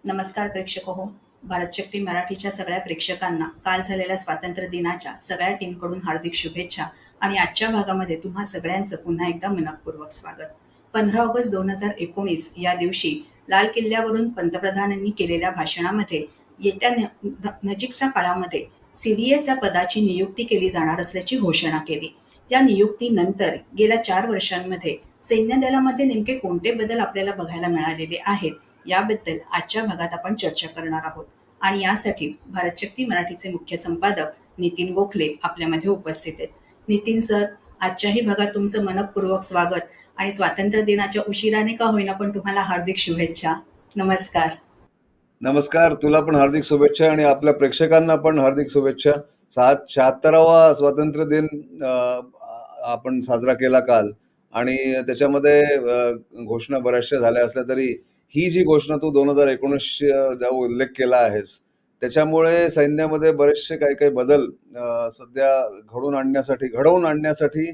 नमस्कार प्रेक्षक हो. भारत शक्ती मराठीच्या सगळ्या प्रेक्षकांना काल झालेल्या स्वातंत्र्य दिनाच्या सगळ्या टीमकडून हार्दिक शुभेच्छा आणि आजच्या भागामध्ये तुम्हा सगळ्यांचं पुन्हा एकदा मनपूर्वक स्वागत. 15 ऑगस्ट 2019 या दिवशी लाल किल्ल्यावरून पंतप्रधानांनी केलेल्या भाषणामध्ये येत्या नजीकच्या काळामध्ये CDS या पदाची नियुक्ती केली जाणार असल्याची घोषणा केली. या नियुक्तीनंतर गेल्या 4 वर्षांमध्ये सैन्य दलामध्ये नेमके कोणते बदल आपल्याला बघायला मिळालेले आहेत याबद्दल आजच्या भागात आपण चर्चा करणार आहोत. आणि यासाठी भारत शक्ती मराठीचे मुख्य संपादक नितीन गोखले आपल्यामध्ये उपस्थित आहेत. नितीन सर, आजच्याही भागात तुमचं मनपूर्वक स्वागत आणि स्वातंत्र्य दिनाच्या उशिराने का होईना पण तुम्हाला हार्दिक शुभेच्छा. नमस्कार. नमस्कार, तुला पण हार्दिक शुभेच्छा आणि आपल्या प्रेक्षकांना पण हार्दिक शुभेच्छा. 76वा स्वातंत्र्य दिन आपण साजरा केला काल आणि त्याच्यामध्ये घोषणा बऱ्याचशा झाल्या असल्या तरी ही जी घोषणा तू 2019 जो उल्लेख केला आहेस त्याच्यामुळे सैन्यामध्ये बरेचसे काही बदल सध्या घडवून आणण्यासाठी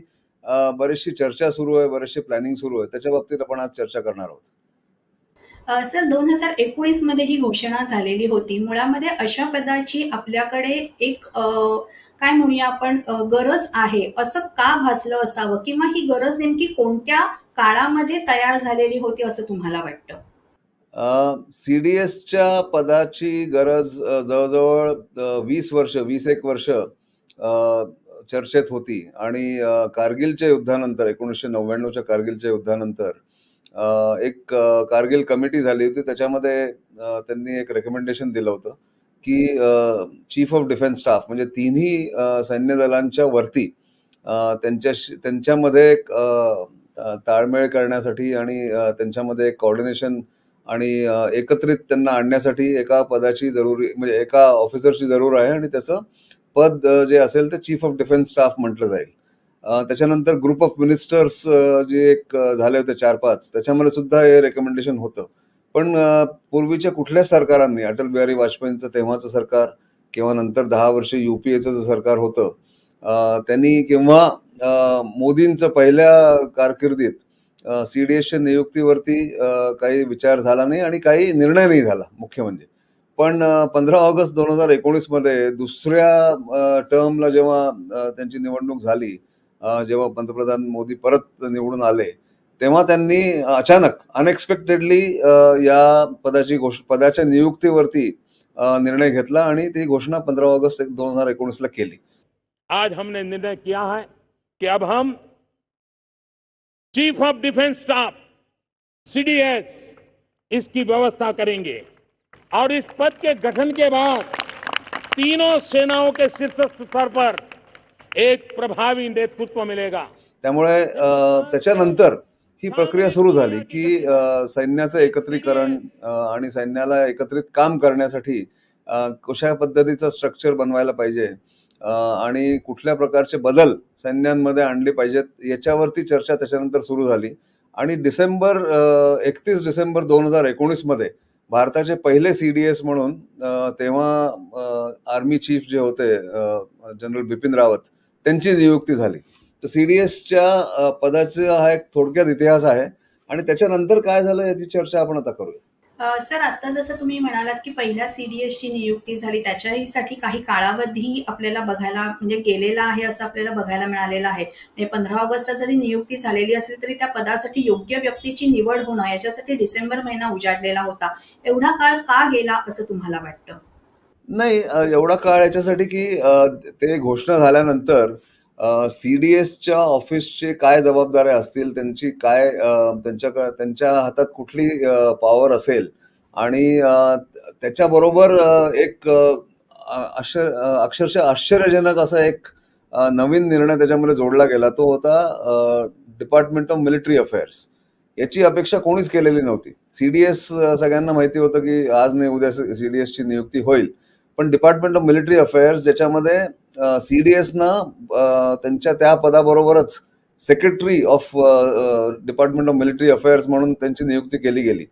बरीचशी चर्चा सुरू आहे, बरेचसे प्लॅनिंग सुरू आहे. त्याच्या बाबतीत आपण आज चर्चा करणार आहोत. सर, 2019 मध्ये ही घोषणा झालेली होती. मुळामध्ये अशा पदाची आपल्याकडे एक काय म्हणूया आपण गरज आहे असं का भासलं असावं, किंवा ही गरज नेमकी कोणत्या काळामध्ये तयार झालेली होती असं तुम्हाला वाटतं? CDSच्या पदाची गरज जवळजवळ 21 वर्ष चर्चेत होती आणि कारगिलच्या युद्धानंतर 1999च्या कारगिलच्या युद्धानंतर एक कारगिल कमिटी झाली होती. त्याच्यामध्ये त्यांनी एक रेकमेंडेशन दिलं होतं की चीफ ऑफ डिफेन्स स्टाफ म्हणजे तिन्ही सैन्य दलांच्या वरती त्यांच्यामध्ये एक ताळमेळ करण्यासाठी आणि त्यांच्यामध्ये एक कोऑर्डिनेशन आणि एकत्रित त्यांना आणण्यासाठी एका पदाची जरुरी म्हणजे एका ऑफिसरची जरूर आहे आणि त्याचं पद जे असेल ते चीफ ऑफ डिफेन्स स्टाफ म्हटलं जाईल. त्याच्यानंतर ग्रुप ऑफ मिनिस्टर्स जे एक झाले होते 4-5 त्याच्यामध्ये सुद्धा हे रेकमेंडेशन होतं. पण पूर्वीच्या कुठल्याच सरकारांनी, अटल बिहारी वाजपेयींचं तेव्हाचं सरकार किंवा नंतर 10 वर्ष UPAचं जे सरकार होतं त्यांनी किंवा मोदींचं पहिल्या कारकिर्दीत CDSच्या नियुक्तीवरती काही विचार झाला नाही आणि काही निर्णय नाही झाला मुख्य म्हणजे. पण 15 ऑगस्ट 2019 मध्ये दुसऱ्या टर्मला जेव्हा त्यांची निवडणूक झाली, जेव्हा पंतप्रधान मोदी परत निवडून आले तेव्हा त्यांनी अचानक अनएक्सपेक्टेडली या पदाच्या नियुक्तीवरती निर्णय घेतला आणि ती घोषणा 15 ऑगस्ट 2019 ला केली. आज हमने निर्णय किया है कि अब हम chief of defence staff CDS इसकी व्यवस्था करेंगे और इस पद के गठन के बाद तीनों सेनाओं के शीर्षस्थ स्तर पर एक प्रभावी नेतृत्व मिलेगा. त्यामुळे त्याच्यानंतर ही प्रक्रिया सुरू झाली की सैन्याचं एकत्रीकरण आणि सैन्याला एकत्रित काम करण्यासाठी कशा पद्धतीचं स्ट्रक्चर बनवायला पाहिजे आणि कुठल्या प्रकारचे बदल सैन्यांमध्ये आणले पाहिजेत याच्यावरती चर्चा त्याच्यानंतर सुरू झाली. आणि 31 डिसेंबर 2019 मध्ये भारताचे पहिले CDS म्हणून तेव्हा आर्मी चीफ जे होते जनरल बिपिन रावत त्यांची नियुक्ती झाली. तर CDSच्या पदाचा हा एक थोडक्यात इतिहास आहे आणि त्याच्यानंतर काय झालं याची चर्चा आपण आता करूया. सर, आता जसं तुम्ही म्हणालात की पहिल्या CDSची नियुक्ती झाली त्याच्यासाठी काही कालावधी आपल्याला बघायला म्हणजे गेलेला आहे असं आपल्याला बघायला मिळालेलं आहे. म्हणजे 15 ऑगस्टला जरी नियुक्ती झालेली असेल तरी त्या पदासाठी योग्य व्यक्तीची निवड होणं याच्यासाठी डिसेंबर महिना उजाडलेला होता. एवढा काळ का गेला असं तुम्हाला वाटतं? नाही, एवढा काळ याच्यासाठी की ते घोषणा झाल्यानंतर CDSच्या ऑफिसचे काय जबाबदाऱ्या असतील, त्यांची काय त्यांच्या हातात कुठली पॉवर असेल आणि त्याच्याबरोबर एक अक्षरशः आश्चर्यजनक असा एक नवीन निर्णय त्याच्यामध्ये जोडला गेला. तो होता डिपार्टमेंट ऑफ मिलिटरी अफेअर्स. याची अपेक्षा कोणीच केलेली नव्हती. CDS सगळ्यांना माहिती होतं की आज नाही उद्या CDSची नियुक्ती होईल, पण डिपार्टमेंट ऑफ मिलिटरी अफेअर्स ज्याच्यामध्ये CDSनं त्यांच्या त्या पदाबरोबरच secretary of department of military affairs म्हणून त्यांची नियुक्ती केली गेली.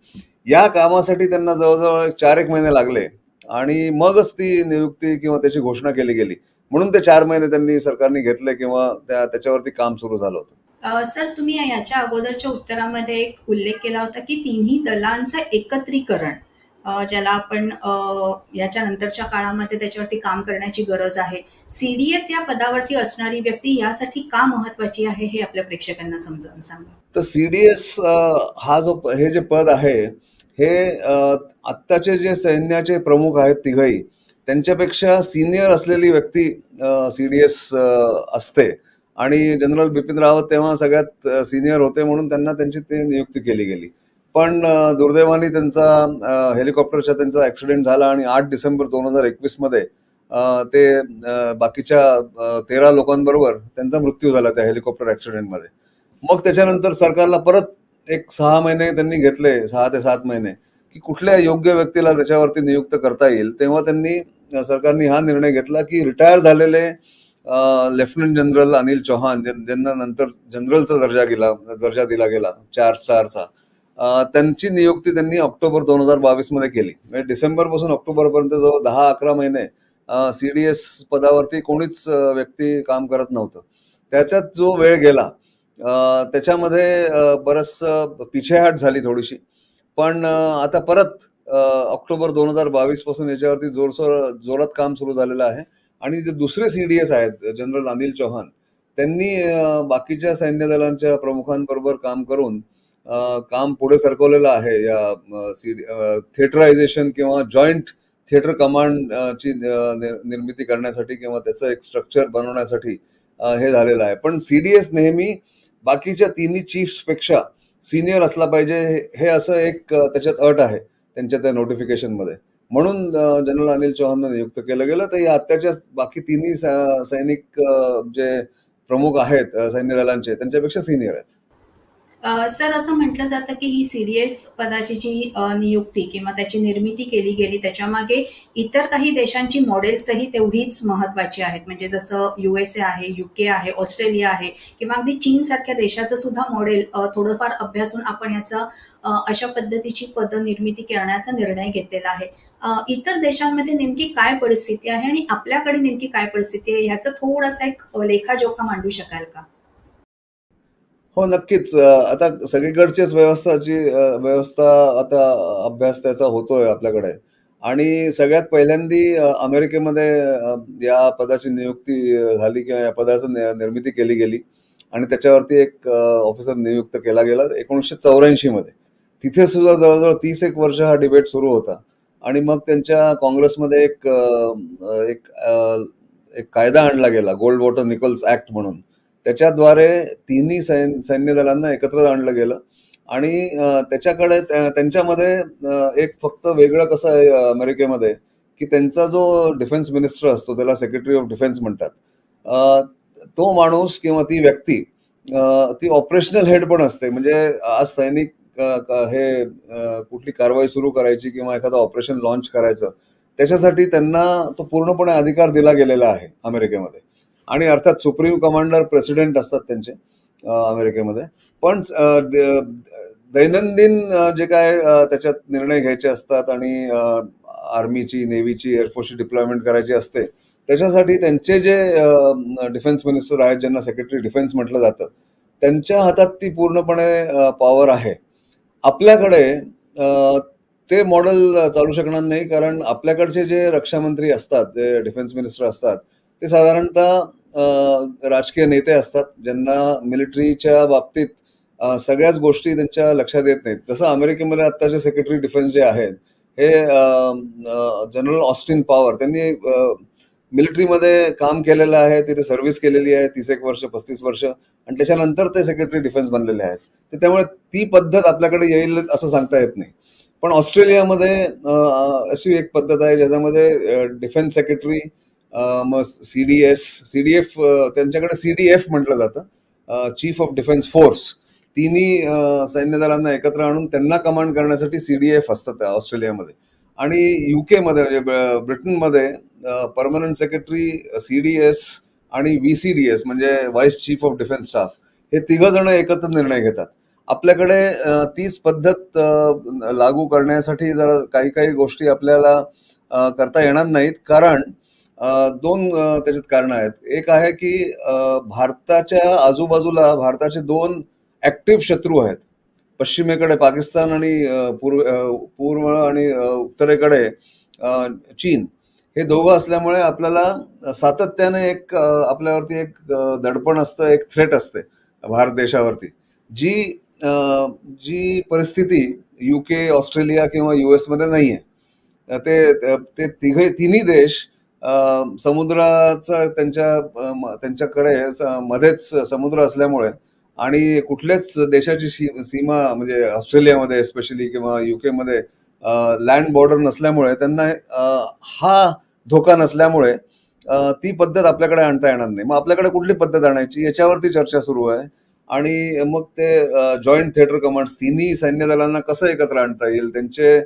या कामासाठी त्यांना जवळजवळ 4-1 महिने लागले आणि मगच ती नियुक्ती किंवा त्याची घोषणा केली गेली. म्हणून ते 4 महिने त्यांनी सरकारने घेतले किंवा त्याच्यावरती काम सुरू झालं होतं. सर, तुम्ही याच्या अगोदरच्या उत्तरामध्ये एक उल्लेख केला होता की तिन्ही दलांचं एकत्रीकरण ज्याला आपण याच्या नंतरच्या काळामध्ये त्याच्यावरती काम करण्याची गरज आहे. सीडीएस या पदावरती असणारी व्यक्ती यासाठी का महत्वाची आहे हे आपल्या प्रेक्षकांना समजावून सांगा. तर सीडीएस हे जे पद आहे हे आत्ताचे जे सैन्याचे प्रमुख आहेत तिघही त्यांच्यापेक्षा सिनियर असलेली व्यक्ती सीडीएस असते. आणि जनरल बिपिन रावत तेव्हा सगळ्यात सिनियर होते म्हणून त्यांना त्यांची ती नियुक्ती केली गेली. पण दुर्दैवाने त्यांचा हेलिकॉप्टरचा त्यांचा ऍक्सिडेंट झाला आणि 8 डिसेंबर 2021 मध्ये ते बाकीच्या 13 लोकांबरोबर त्यांचा मृत्यू झाला त्या हेलिकॉप्टर ऍक्सिडेंटमध्ये. मग त्याच्यानंतर सरकारला परत एक 6 महिने त्यांनी घेतले, 6 ते 7 महिने, की कुठल्या योग्य व्यक्तीला त्याच्यावरती नियुक्त करता येईल. तेव्हा सरकारने हा निर्णय घेतला की रिटायर झालेले लेफ्टनंट जनरल अनिल चौहान, ज्यांना नंतर जनरलचा दर्जा दिला गेला 4 स्टारचा, त्यांची नियुक्ती त्यांनी ऑक्टोबर 2022 मध्ये केली. म्हणजे डिसेंबर पासून ऑक्टोबर पर्यंत जवळ 10-11 महिने सीडीएस पदावरती कोणीच व्यक्ती काम करत नव्हतं. त्याच्यात जो वेळ गेला त्याच्यामध्ये बरंच पिछेहाट झाली थोडीशी. पण आता परत ऑक्टोबर 2022 पासून याच्यावरती जोरात काम सुरू झालेलं आहे. आणि जे दुसरे सीडीएस आहेत जनरल अनिल चौहान, त्यांनी बाकीच्या सैन्य दलांच्या प्रमुखांबरोबर काम करून काम पुढे सरकवलेलं आहे. या थिएटरायझेशन किंवा जॉईंट थिएटर कमांड ची निर्मिती करण्यासाठी किंवा त्याचं एक स्ट्रक्चर बनवण्यासाठी हे झालेलं आहे. पण सीडीएस नेहमी बाकीच्या तिन्ही चीफ्स पेक्षा सिनियर असला पाहिजे हे असं एक त्याच्यात अट आहे त्यांच्या त्या नोटिफिकेशन मध्ये. म्हणून जनरल अनिल चौहानला नियुक्त केलं गेलं. तर या आत्ताच्या बाकी तिन्ही सैनिक जे प्रमुख आहेत सैन्य दलांचे त्यांच्यापेक्षा सिनियर आहेत. सर, असं म्हटलं जातं की ही सीडीएस पदाची जी नियुक्ती किंवा त्याची निर्मिती केली गेली त्याच्यामागे इतर काही देशांची मॉडेल्सही तेवढीच महत्वाची आहेत. म्हणजे जसं USA आहे, UK आहे, ऑस्ट्रेलिया आहे किंवा अगदी चीन सारख्या देशाचं सुद्धा मॉडेल थोडंफार अभ्यासून आपण याचा अशा पद्धतीची पदनिर्मिती करण्याचा निर्णय घेतलेला आहे. इतर देशांमध्ये नेमकी काय परिस्थिती आहे आणि आपल्याकडे नेमकी काय परिस्थिती आहे ह्याचा थोडासा एक लेखाजोखा मांडू शकाल का? हो, नक्कीच. आता सगळीकडचीच व्यवस्था आता अभ्यास त्याचा होतोय आपल्याकडे. आणि सगळ्यात पहिल्यांदी अमेरिकेमध्ये या पदाची नियुक्ती झाली किंवा या पदाची निर्मिती केली गेली आणि त्याच्यावरती एक ऑफिसर नियुक्त केला गेला 1984 मध्ये. तिथे सुद्धा जवळजवळ 30 वर्ष हा डिबेट सुरू होता. आणि मग त्यांच्या काँग्रेसमध्ये एक कायदा आणला गेला, गोल्ड वॉटर निकल्स ऍक्ट म्हणून. त्याच्याद्वारे तिन्ही सैन्य दलांना एकत्र आणलं गेलं. आणि त्यांच्यामध्ये एक फक्त वेगळं कसं आहे अमेरिकेमध्ये की त्यांचा जो डिफेन्स मिनिस्टर असतो त्याला सेक्रेटरी ऑफ डिफेन्स म्हणतात. तो माणूस किंवा ती व्यक्ती ती ऑपरेशनल हेड पण असते. म्हणजे आज सैनिक हे कुठली कारवाई सुरू करायची किंवा एखादं ऑपरेशन लॉन्च करायचं त्याच्यासाठी त्यांना तो पूर्णपणे अधिकार दिला गेलेला आहे अमेरिकेमध्ये. आणि अर्थात सुप्रीम कमांडर प्रेसिडेंट असतात त्यांचे अमेरिकेमध्ये. पण दैनंदिन जे काय त्याच्यात निर्णय घ्यायचे असतात आणि आर्मीची, नेव्हीची, एअरफोर्सची डिप्लॉयमेंट करायची असते त्याच्यासाठी त्यांचे जे डिफेन्स मिनिस्टर आहेत ज्यांना सेक्रेटरी डिफेन्स म्हटलं जातं त्यांच्या हातात ती पूर्णपणे पॉवर आहे. आपल्याकडे ते मॉडेल चालू शकणार नाही, कारण आपल्याकडचे जे रक्षामंत्री असतात, जे डिफेन्स मिनिस्टर असतात ते साधारणतः राजकीय नेते असतात ज्यांना मिलिटरीच्या बाबतीत सगळ्याच गोष्टी त्यांच्या लक्षात येत नाहीत. जसं अमेरिकेमध्ये आत्ताचे सेक्रेटरी डिफेन्स जे आहेत हे जनरल ऑस्टिन पॉवर, त्यांनी मिलिटरीमध्ये काम केलेलं आहे, तिथे सर्व्हिस केलेली आहे 30 वर्ष 35 वर्ष आणि त्याच्यानंतर ते सेक्रेटरी डिफेन्स बनलेले आहेत. त्यामुळे ती पद्धत आपल्याकडे येईल असं सांगता येत नाही. पण ऑस्ट्रेलियामध्ये अशी एक पद्धत आहे ज्याच्यामध्ये डिफेन्स सेक्रेटरी, मग सीडीएफ, त्यांच्याकडे CDF म्हटलं जातं, चीफ ऑफ डिफेन्स फोर्स, तिन्ही सैन्य दलांना एकत्र आणून त्यांना कमांड करण्यासाठी CDF असतात ऑस्ट्रेलियामध्ये. आणि UK मध्ये म्हणजे ब्रिटनमध्ये परमनंट सेक्रेटरी, CDS आणि VCDS म्हणजे vice chief of defence staff, हे 3 जण एकत्र निर्णय घेतात. आपल्याकडे तीच पद्धत लागू करण्यासाठी जरा काही गोष्टी आपल्याला करता येणार नाहीत, कारण 2 त्याच्यात कारण आहेत. एक आहे की भारताच्या आजूबाजूला भारताचे 2 ऍक्टिव्ह शत्रू आहेत. पश्चिमेकडे पाकिस्तान आणि पूर्व आणि उत्तरेकडे चीन, हे दोघं असल्यामुळे आपल्याला सातत्याने एक आपल्यावरती एक दडपण असतं, एक थ्रेट असते भारत देशावरती, जी जी परिस्थिती UK, ऑस्ट्रेलिया किंवा US मध्ये नाहीये. ते तिन्ही देश समुद्राचा त्यांच्याकडे मध्येच समुद्र असल्यामुळे आणि कुठल्याच देशाची सीमा म्हणजे ऑस्ट्रेलियामध्ये स्पेशली किंवा UK मध्ये लँड बॉर्डर नसल्यामुळे त्यांना हा धोका नसल्यामुळे ती पद्धत आपल्याकडे आणता येणार नाही. मग आपल्याकडे कुठली पद्धत आणायची याच्यावरती चर्चा सुरू आहे. आणि मग ते जॉईंट थिएटर कमांड्स, तिन्ही सैन्य दलांना कसं एकत्र आणता येईल, त्यांचे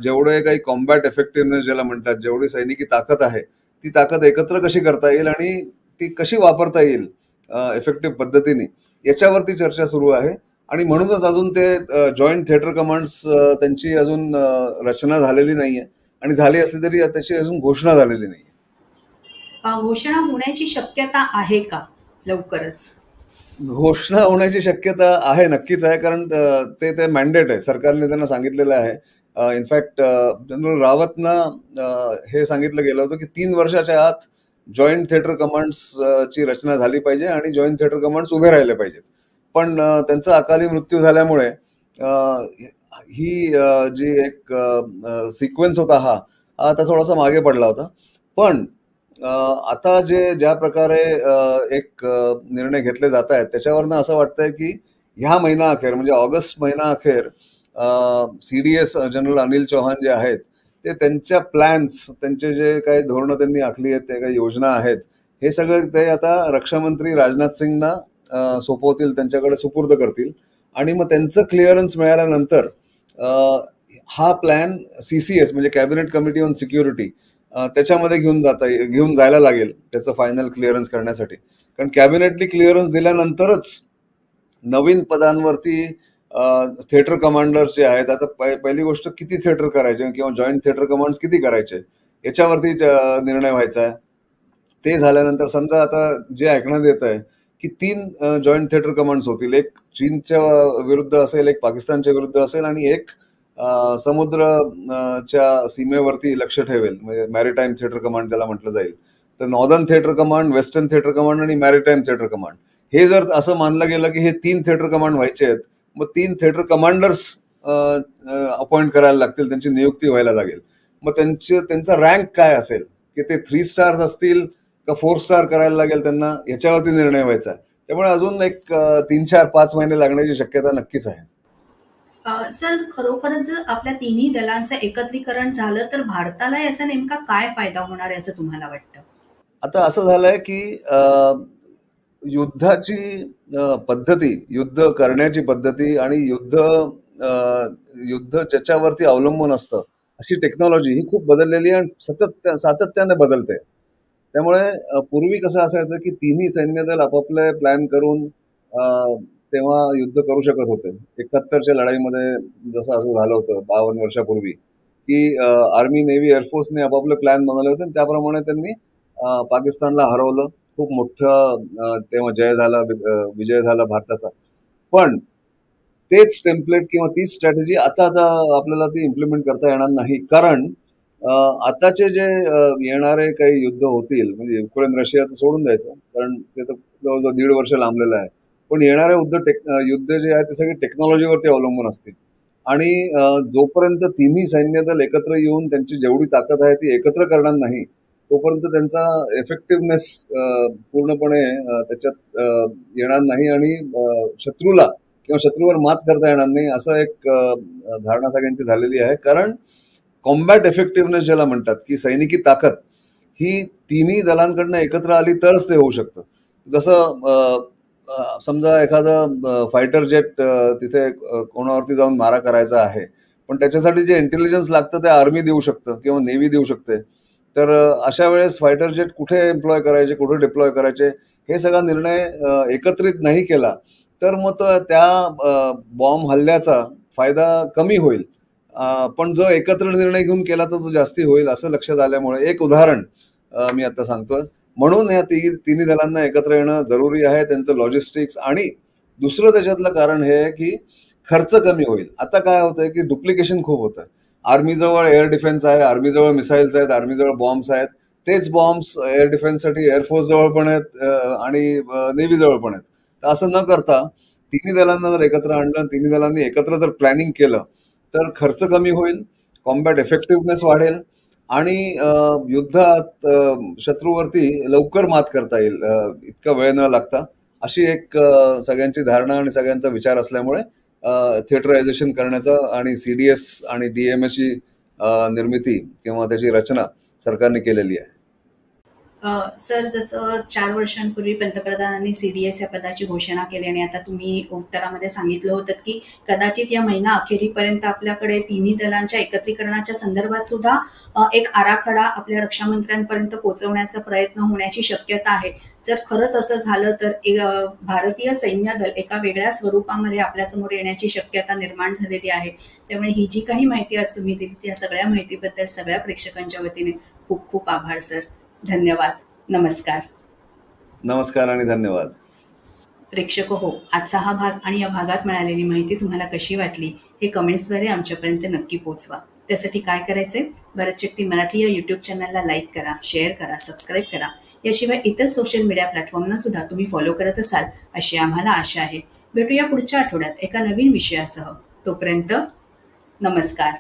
जेवढे काही कॉम्बॅट इफेक्टिव्हनेस ज्याला म्हणतात, जेवढी सैनिकी ताकद आहे ती ताकद एकत्र कशी करता येईल आणि ती कशी वापरता येईल इफेक्टिव्ह पद्धतीने, याच्यावरती चर्चा सुरू आहे. आणि म्हणूनच अजून ते जॉईंट थिएटर कमांड्स त्यांची अजून रचना झालेली नाहीये, आणि झाली असली तरी त्याची अजून घोषणा झालेली नाहीये. घोषणा होण्याची शक्यता आहे का लवकरच? घोषणा होण्याची शक्यता आहे, नक्कीच आहे, कारण ते मॅन्डेट आहे, सरकारने त्यांना सांगितलेलं आहे. इनफॅक्ट जनरल रावतनं हे सांगितलं गेलं होतं की 3 वर्षाच्या आत जॉईंट थिएटर कमांड्स ची रचना झाली पाहिजे आणि जॉईंट थिएटर कमांड्स उभे राहिले पाहिजेत. पण त्यांचा अकाली मृत्यू झाल्यामुळे ही जी एक सिक्वेन्स होता हा आता थोडासा मागे पडला होता. पण आता ज्या प्रकारे एक निर्णय घेतले जात आहेत त्याच्यावरनं असं वाटतंय की ह्या महिना अखेर म्हणजे ऑगस्ट महिना अखेर CDS जनरल अनिल चौहान जे आहेत ते त्यांच्या प्लॅन्स, त्यांचे जे काही धोरणं त्यांनी आखली आहेत, ते काही योजना आहेत, हे सगळं ते आता रक्षामंत्री राजनाथ सिंगना सोपवतील, त्यांच्याकडे सुपूर्द करतील. आणि मग त्यांचं क्लिअरन्स मिळाल्यानंतर हा प्लॅन CCS म्हणजे कॅबिनेट कमिटी ऑन सिक्युरिटी त्याच्यामध्ये घेऊन जायला लागेल त्याचं फायनल क्लिअरन्स करण्यासाठी. कारण कॅबिनेटली क्लिअरन्स दिल्यानंतरच नवीन पदांवरती थिएटर कमांडर्स जे आहेत, आता पहिली गोष्ट किती थिएटर करायचे किंवा जॉईंट थिएटर कमांड्स किती करायचे याच्यावरती निर्णय व्हायचा आहे. ते झाल्यानंतर समजा आता जे ऐकण्यात येत आहे की 3 जॉईंट थिएटर कमांड्स होतील, एक चीनच्या विरुद्ध असेल, एक पाकिस्तानच्या विरुद्ध असेल आणि एक समुद्रच्या सीमेवरती लक्ष ठेवेल, म्हणजे मॅरिटाईम थिएटर कमांड त्याला म्हटलं जाईल. तर northern theatre command, western theatre command आणि मॅरिटाईम थिएटर कमांड, हे जर असं मानलं गेलं की हे 3 थिएटर कमांड व्हायचे आहेत, मग 3 थिएटर कमांडर्स अपॉइंट करायला लागतील, त्यांची नियुक्ती व्हायला लागेल. मग त्यांचा रँक काय असेल, की ते 3 स्टार्स असतील का 4 स्टार करायला लागेल त्यांना, याच्यावरती निर्णय व्हायचा आहे. त्यामुळे अजून एक 3, 4, 5 महिने लागण्याची शक्यता नक्कीच आहे. सर, खरोखरच जर आपल्या तिन्ही दलांचं एकत्रीकरण झालं तर भारताला याचा नेमका काय फायदा होणार आहे असं तुम्हाला वाटतं? आता असं झालंय की युद्धाची पद्धती, युद्ध करण्याची पद्धती आणि युद्ध ज्याच्यावरती अवलंबून असतं अशी टेक्नॉलॉजी ही खूप बदललेली आहे आणि सातत्याने बदलते. त्यामुळे पूर्वी कसं असायचं की तिन्ही सैन्य दल आपापले प्लॅन करून तेव्हा युद्ध करू शकत होते. 71च्या लढाईमध्ये जसं असं झालं होतं 52 वर्षापूर्वी, की आर्मी, नेव्ही, एअरफोर्सने आपापले प्लॅन बनवले होते आणि त्याप्रमाणे त्यांनी पाकिस्तानला हरवलं. खूप मोठं तेव्हा विजय झाला भारताचा. पण तेच टेम्पलेट किंवा तीच स्ट्रॅटेजी आता आपल्याला ती इम्प्लिमेंट करता येणार नाही. कारण आताचे जे येणारे काही युद्ध होतील, म्हणजे युक्रेन रशियाचं सोडून द्यायचं, कारण ते तर जवळजवळ 1.5 वर्ष लांबलेलं आहे. पण येणारे युद्ध जे आहे ते सगळे टेक्नॉलॉजीवरती अवलंबून असतील. आणि जोपर्यंत तिन्ही सैन्य दल एकत्र येऊन त्यांची जेवढी ताकद आहे ती एकत्र करणार नाही, तोपर्यंत त्यांचा इफेक्टिव्हनेस पूर्णपणे त्याच्यात येणार नाही आणि शत्रूवर मात करता येणार नाही, असं एक धारणा सगळ्यांची झालेली आहे. कारण कॉम्बॅट इफेक्टिव्हनेस ज्याला म्हणतात, की सैनिकी ताकद ही तिन्ही दलांकडनं एकत्र आली तरच ते होऊ शकतं. जसं समजा एखादं फायटर जेट तिथे कोणावरती जाऊन मारा करायचा आहे, पण त्याच्यासाठी जे इंटेलिजन्स लागतं ते आर्मी देऊ शकतं किंवा नेव्ही देऊ शकते. तर अशा वेळेस फायटर जेट कुठे एम्प्लॉय करायचे, कुठे डिप्लॉय करायचे, हे सगळा निर्णय एकत्रित नाही केला तर मग त्या बॉम्ब हल्ल्याचा फायदा कमी होईल. पण जो एकत्र निर्णय घेऊन केला तर तो जास्ती होईल असं लक्षात आल्यामुळे एक उदाहरण मी आता सांगतोय. म्हणून ह्या तिन्ही दलांना एकत्र येणं जरुरी आहे, त्यांचं लॉजिस्टिक्स. आणि दुसरं त्याच्यातलं कारण हे आहे की खर्च कमी होईल. आता काय होतंय की डुप्लिकेशन खूप होतं. आर्मीजवळ एअर डिफेन्स आहे, आर्मीजवळ मिसाईल्स आहेत, आर्मीजवळ बॉम्ब्स आहेत. तेच बॉम्ब्स एअर डिफेन्ससाठी एअरफोर्स जवळ पण आहेत आणि नेव्ही जवळ पण आहेत. तर असं न करता तिन्ही दलांना जर एकत्र आणलं, तिन्ही दलांनी एकत्र जर प्लॅनिंग केलं तर खर्च कमी होईल, कॉम्बॅट इफेक्टिव्हनेस वाढेल आणि युद्धात शत्रूवरती लवकर मात करता येईल इतका वेळ न लागता. अशी एक सगळ्यांची धारणा आणि सगळ्यांचा विचार असल्यामुळे थिएटरायझेशन करण्याचा आणि सीडीएस आणि डीएमएची निर्मिती किंवा त्याची रचना सरकारने केलेली आहे. सर, जसं 4 वर्षांपूर्वी पंतप्रधानांनी CDS या पदाची घोषणा केली आणि आता तुम्ही उत्तरामध्ये सांगितलं होतं की कदाचित या महिना अखेरीपर्यंत आपल्याकडे तिन्ही दलांच्या एकत्रीकरणाच्या संदर्भात सुद्धा एक आराखडा आपल्या रक्षामंत्र्यांपर्यंत पोहोचवण्याचा प्रयत्न होण्याची शक्यता आहे. जर खरंच असं झालं तर भारतीय सैन्य दल एका वेगळ्या स्वरूपामध्ये आपल्यासमोर येण्याची शक्यता निर्माण झालेली आहे. त्यामुळे ही जी काही माहिती आज तुम्ही दिली त्या सगळ्या माहितीबद्दल सगळ्या प्रेक्षकांच्या वतीने खूप खूप आभार सर. धन्यवाद. नमस्कार. नमस्कार आणि धन्यवाद. प्रेक्षक हो, आजचा हा भाग आणि या भागात मिळालेली माहिती तुम्हाला कशी वाटली हे कमेंट्सद्वारे आमच्यापर्यंत नक्की पोहोचवा. त्यासाठी काय करायचंय? भरत शक्ती मराठी या यूट्यूब चॅनलला लाईक करा, शेअर करा, सबस्क्राईब करा. याशिवाय इतर सोशल मीडिया प्लॅटफॉर्मना सुद्धा तुम्ही फॉलो करत असाल अशी आम्हाला आशा आहे. भेटूया पुढच्या आठवड्यात एका नवीन विषयासह. तोपर्यंत नमस्कार.